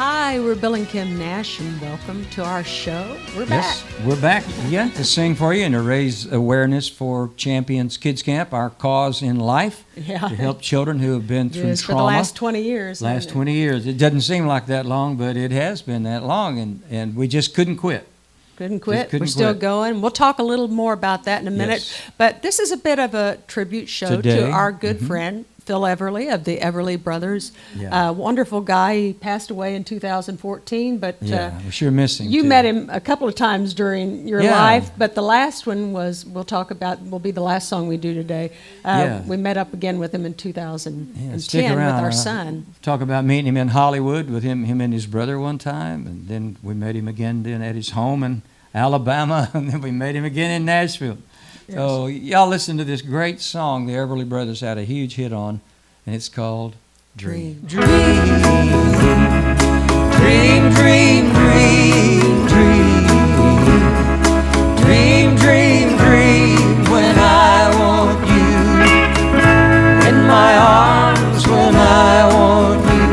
Hi, we're Bill and Kim Nash, and welcome to our show. We're back. Yes, we're back again to sing for you and to raise awareness for Champions Kids Camp, our cause in life, to help children who have been through trauma. For the last 20 years. Last 20 years. It doesn't seem like that long, but it has been that long, and we just couldn't quit. We're still going. We'll talk a little more about that in a minute. Yes. But this is a bit of a tribute show Today. to our good friend, Phil Everly of the Everly Brothers. Yeah. Wonderful guy. He passed away in 2014. But we sure miss him. You too. met him a couple of times during your life, but the last one will be the last song we do today. We met up again with him in 2010 with our son. Talk about meeting him in Hollywood with him and his brother one time, and then we met him again then at his home in Alabama, and then we met him again in Nashville. Yes. So y'all listen to this great song the Everly Brothers had a huge hit on, and it's called Dream. Dream. Dream, dream, dream, dream. Dream, dream, dream when I want you. In my arms when I want you.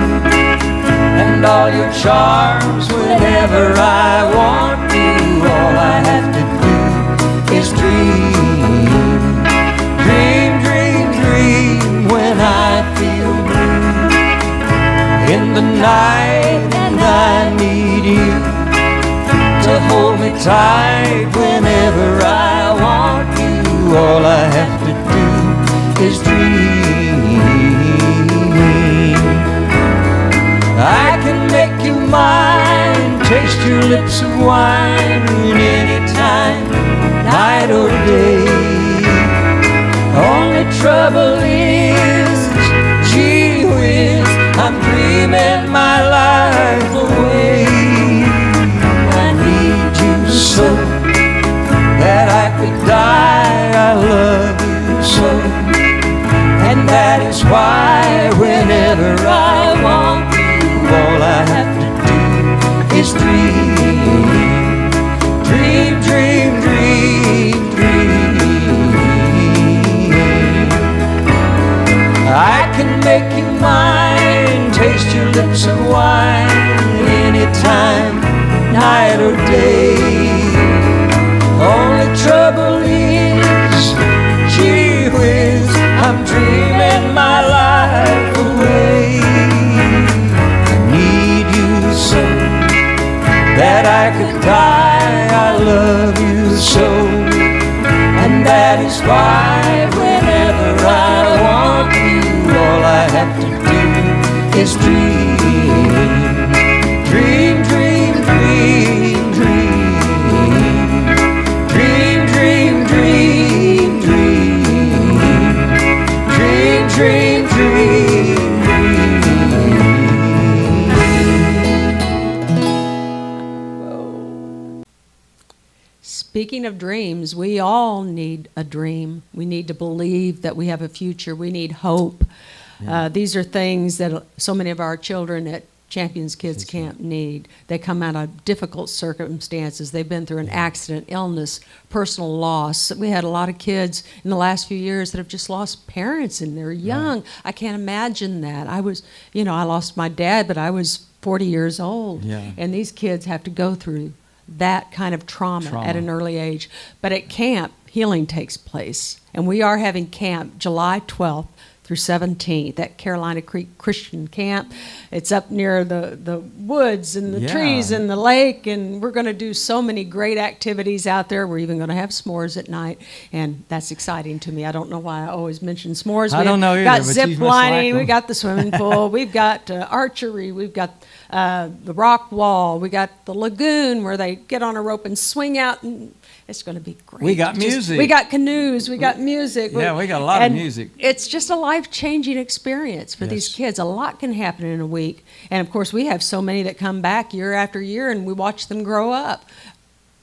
And all your charms whenever I want you. All I have to do is dream. Dream, dream, dream when I feel blue. In the night and I need you to hold me tight whenever I want you. All I have to do is dream. I can make you mine, taste your lips of wine any time, night or day. Only trouble is, gee whiz, I'm dreaming my life away. I need you so that I could die. I love you so, and that is why whenever I want you, all I have to do is dream. Dream, dream, dream, dream. I can make you mine, taste your lips of wine anytime, night or day. Only trouble is, gee whiz, I'm dreaming my life away. I need you so that I could die. I love you so, and that is why whenever I want you, all I have to do is dream. Dream, dream, dream, dream. Dream, dream, dream, dream. Dream, dream, dream, Speaking of dreams, we all need a dream. We need to believe that we have a future. We need hope. These are things that so many of our children at Champions Kids Camp need. They come out of difficult circumstances. They've been through an accident, illness, personal loss. We had a lot of kids in the last few years that have just lost parents and they're young. Right. I can't imagine that. I lost my dad, but I was 40 years old. Yeah. And these kids have to go through that kind of trauma at an early age. But at camp, healing takes place. And we are having camp July 12th through 17th at Carolina Creek Christian Camp. It's up near the woods and the trees and the lake, and we're going to do so many great activities out there. We're even going to have s'mores at night, and that's exciting to me. I don't know why I always mention s'mores. I don't know either. We've got zip lining, we got the swimming pool, we've got archery, we've got the rock wall, we got the lagoon where they get on a rope and swing out, and it's going to be great. We got music. We got canoes. We got music. We got a lot of music. It's just a life-changing experience for these kids. A lot can happen in a week. And, of course, we have so many that come back year after year, and we watch them grow up.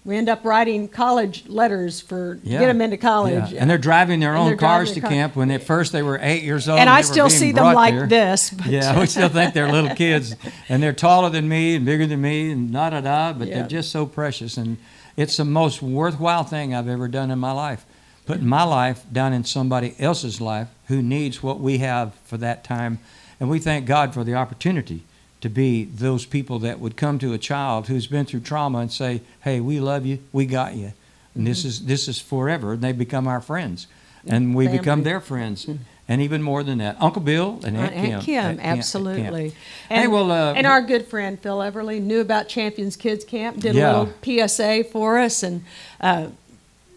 We end up writing college letters to get them into college. Yeah. And they're driving their own cars to camp when at first they were 8 years old. And I still see them like this. But we still think they're little kids. And they're taller than me and bigger than me and but they're just so precious. And it's the most worthwhile thing I've ever done in my life. Putting my life down in somebody else's life who needs what we have for that time. And we thank God for the opportunity to be those people that would come to a child who's been through trauma and say, "Hey, we love you, we got you, and this is forever." And they become our friends, and we become their friends, and even more than that, Uncle Bill and Aunt Kim. Absolutely. And, hey, well, and our good friend Phil Everly knew about Champions Kids Camp, did a little PSA for us, and.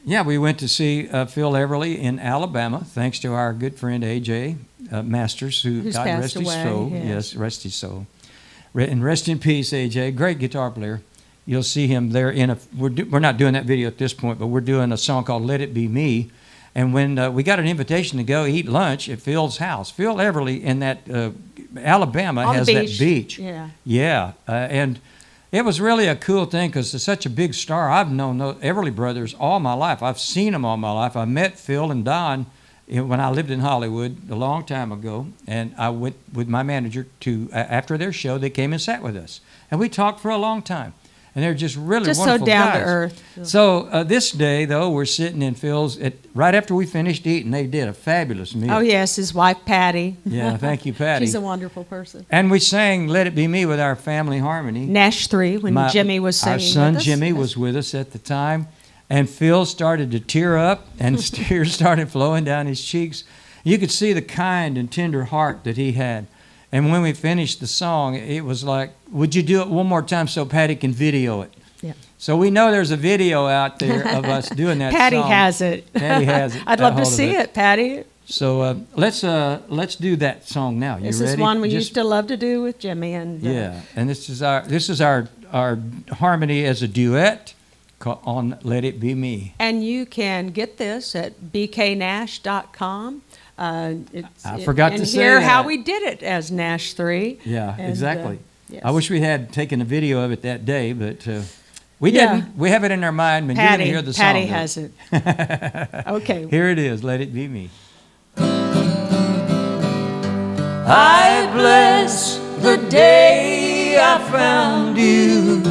Yeah, we went to see Phil Everly in Alabama, thanks to our good friend A.J. Masters, who's God rest his soul. Yes, rest his soul. And rest in peace, A.J. Great guitar player. You'll see him there we're not doing that video at this point, but we're doing a song called Let It Be Me. And when we got an invitation to go eat lunch at Phil's house, Phil Everly in that Alabama has that beach. Yeah. And it was really a cool thing because it's such a big star. I've known the Everly brothers all my life. I've seen them all my life. I met Phil and Don when I lived in Hollywood a long time ago, and I went with my manager to, after their show, they came and sat with us. And we talked for a long time. And they're just really wonderful guys. Just so down to earth. So this day, though, we're sitting in Phil's, right after we finished eating, they did a fabulous meal. Oh, yes, his wife, Patty. Yeah, thank you, Patty. She's a wonderful person. And we sang Let It Be Me with our family harmony. Nash 3, when Jimmy was singing. Our son Jimmy was with us at the time. And Phil started to tear up, and tears started flowing down his cheeks. You could see the kind and tender heart that he had. And when we finished the song, it was like, would you do it one more time so Patty can video it? Yeah. So we know there's a video out there of us doing that Patty song. has it. Patty has it. I'd love to see it, Patty. So let's do that song now. You this ready? Is one we used to love to do with Jimmy. And yeah, and this is our harmony as a duet on Let It Be Me. And you can get this at bknash.com. I forgot to say hear that. how we did it as Nash 3. Yeah, exactly. Yes. I wish we had taken a video of it that day, but we didn't. We have it in our mind, and you're going to hear the song. Patty has it. Okay. Here it is, Let It Be Me. I bless the day I found you.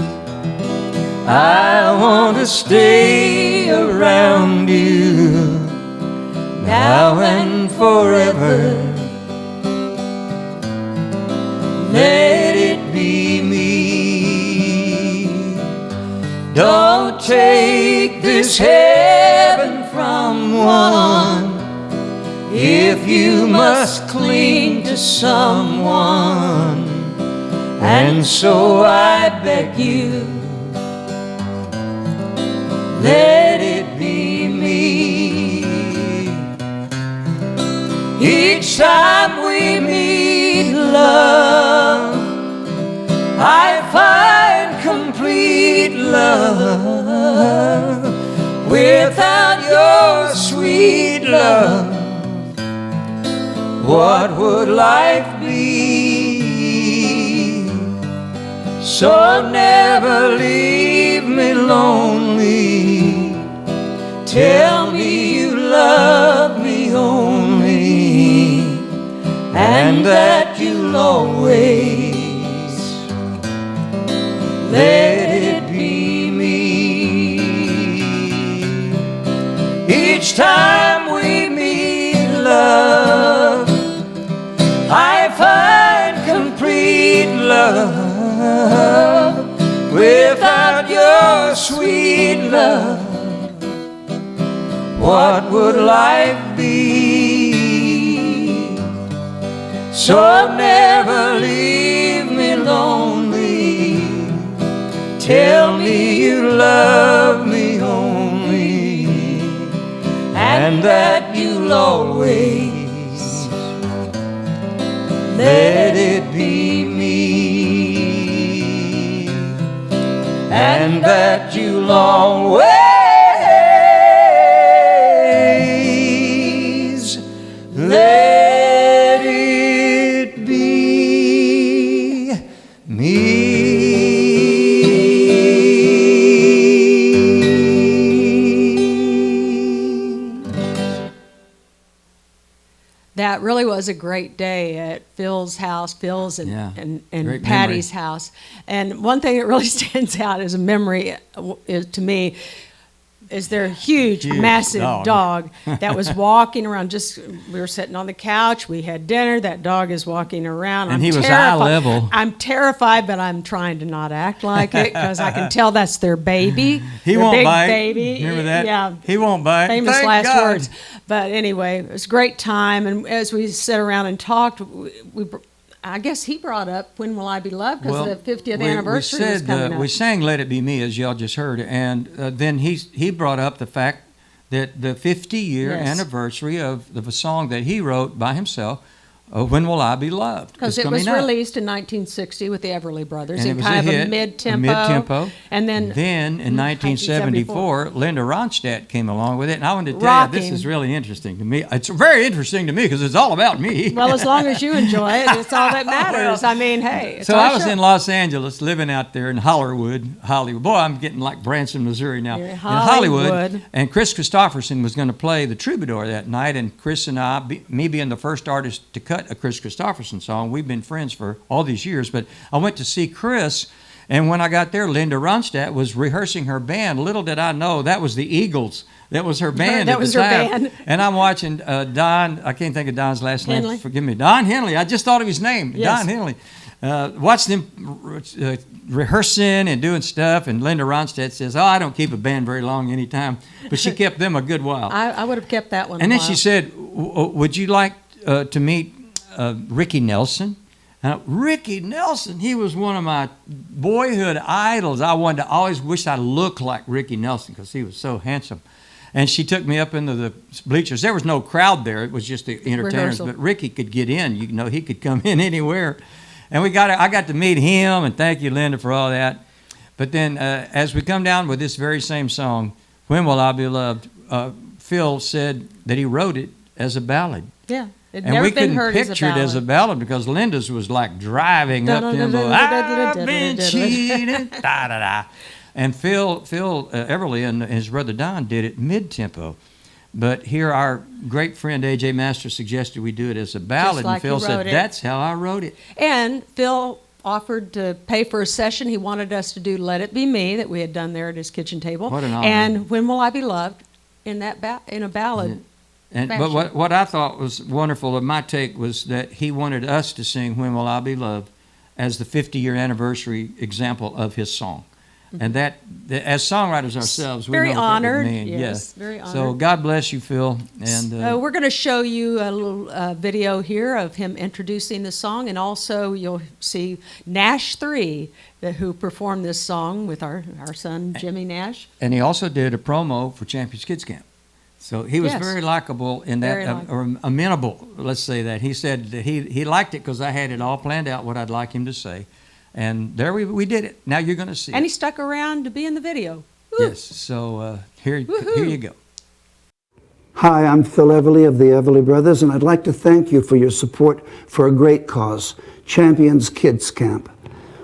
I want to stay around you now and forever. Let it be me. Don't take this heaven from one if you must cling to someone. And so I beg you, let it be me. Each time we meet, love, I find complete love. Without your sweet love, what would life be? So never leave me lonely. Tell me you love me only, and that you'll always let it be me. Each time we meet, love, I find complete love. Without your sweet love, what would life be? So never leave me lonely. Tell me you love me only, and that you'll always let it be me, and that you'll always let it be me. That really was a great day at Phil's house, and Patty's house. And one thing that really stands out as a memory is, to me, is their huge massive dog that was walking around. We were sitting on the couch, we had dinner, that dog is walking around. And he was eye level. I'm terrified, but I'm trying to not act like it because I can tell that's their baby. He won't big bite. Baby. Remember that? Yeah. He won't bite. Famous Thank last God. words. But anyway, it was a great time. And as we sat around and talked, I guess he brought up "When Will I Be Loved" because the 50th anniversary was coming up. We sang "Let It Be Me" as y'all just heard, and then he brought up the fact that the 50-year anniversary of a song that he wrote by himself, "When Will I Be Loved?" Because it was released in 1960 with the Everly Brothers and in it was kind of hit, a mid-tempo. And then in 1974, Linda Ronstadt came along with it. And I wanted to tell you, this is really interesting to me. It's very interesting to me because it's all about me. Well, as long as you enjoy it, it's all that matters. I mean, hey. So I was in Los Angeles, living out there in Hollywood. Boy, I'm getting like Branson, Missouri now. You're in Hollywood. And Chris Christopherson was going to play the Troubadour that night. And Chris and I, me being the first artist to cut a Chris Christopherson song, we've been friends for all these years. But I went to see Chris, and when I got there, Linda Ronstadt was rehearsing her band. Little did I know that was the Eagles. That was her band at the time. And I'm watching Don, I can't think of Don's last name, forgive me. Don Henley, I just thought of his name, Don Henley. Watched them rehearsing and doing stuff, and Linda Ronstadt says, I don't keep a band very long anytime, but she kept them a good while. I would have kept that one And then she said, would you like to meet Ricky Nelson? Ricky Nelson, he was one of my boyhood idols. I always wished I looked like Ricky Nelson because he was so handsome. And she took me up into the bleachers. There was no crowd there. It was just the entertainers. But Ricky could get in. You know, he could come in anywhere. And I got to meet him, and thank you, Linda, for all that. But then as we come down with this very same song, When Will I Be Loved, Phil said that he wrote it as a ballad. Yeah. And we couldn't picture it as a ballad because Linda's was like driving up tempo. I've been cheated, da da da. And Phil Everly and his brother Don did it mid-tempo. But here our great friend A.J. Master suggested we do it as a ballad, and Phil said, that's how I wrote it. And Phil offered to pay for a session. He wanted us to do Let It Be Me that we had done there at his kitchen table. What an honor. And When Will I Be Loved in a ballad. But what I thought was wonderful of my take was that he wanted us to sing When Will I Be Loved as the 50-year anniversary example of his song. And that, as songwriters ourselves, we know what that would mean. Yes, very honored. So God bless you, Phil. And we're going to show you a little video here of him introducing the song, and also you'll see Nash 3, who performed this song with our son, Jimmy Nash. And he also did a promo for Champions Kids Camp. So he was very likable in that, or amenable, let's say that. He said that he liked it because I had it all planned out what I'd like him to say. And there we did it. Now you're going to see And he stuck around to be in the video. Woo. Yes, so here you go. Hi, I'm Phil Everly of the Everly Brothers, and I'd like to thank you for your support for a great cause, Champions Kids Camp,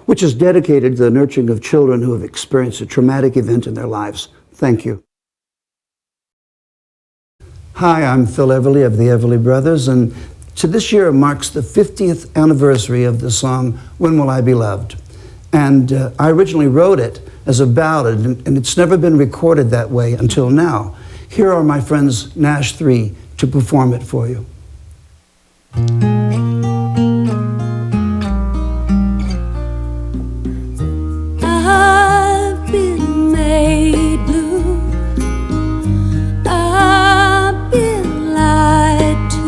which is dedicated to the nurturing of children who have experienced a traumatic event in their lives. Thank you. Hi, I'm Phil Everly of the Everly Brothers, and so this year marks the 50th anniversary of the song, When Will I Be Loved? And I originally wrote it as a ballad, and it's never been recorded that way until now. Here are my friends Nash 3 to perform it for you. I've been made blue. I've been lied to.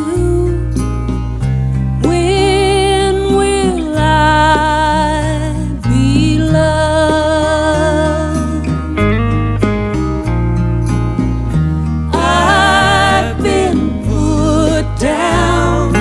When will I be loved? I've been put down.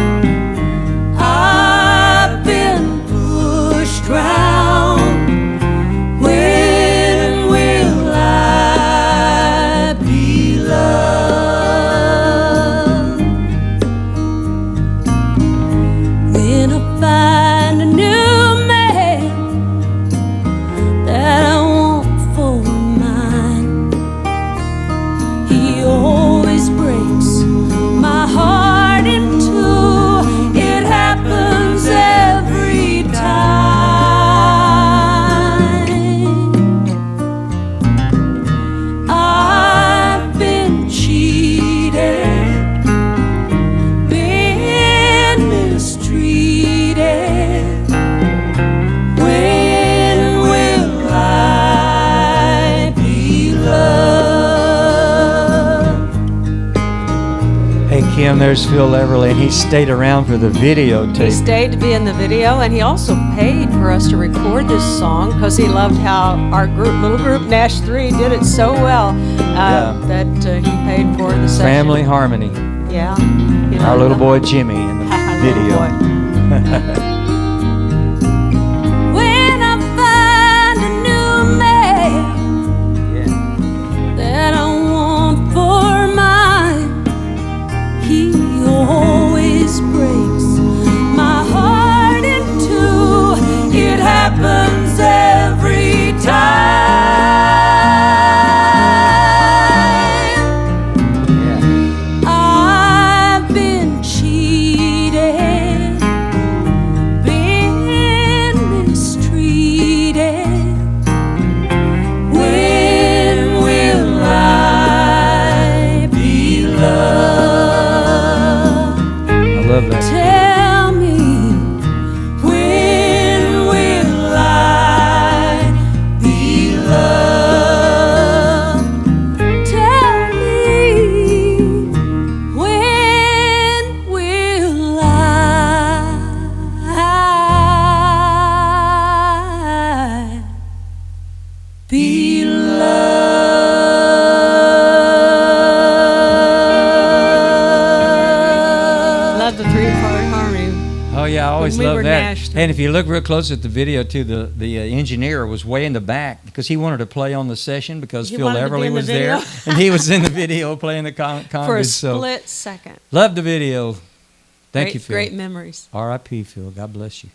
Ma'am, there's Phil Everly, and he stayed around for the He videotape. stayed to be in the video, and he also paid for us to record this song because he loved how our little group Nash 3 did it so well that he paid for the session. Family harmony. Yeah. He Our loved little them. boy Jimmy in the Little video. boy. When I find a new man that I want for mine, he always breaks my heart in two. It happens every time. I've been cheated, been mistreated. When will I be loved? I love that. Tell me, when will I be loved? Tell me, when will I be loved? Love the three-part harmony. Oh yeah, I always When we love were that. Nash. And if you look real close at the video too, the engineer was way in the back because he wanted to play on the session because He Phil wanted to be Everly in the was there, video. and he was in the video playing the For a congas. So split second. love the video. Thank you, Phil. Great memories. R.I.P. Phil. God bless you.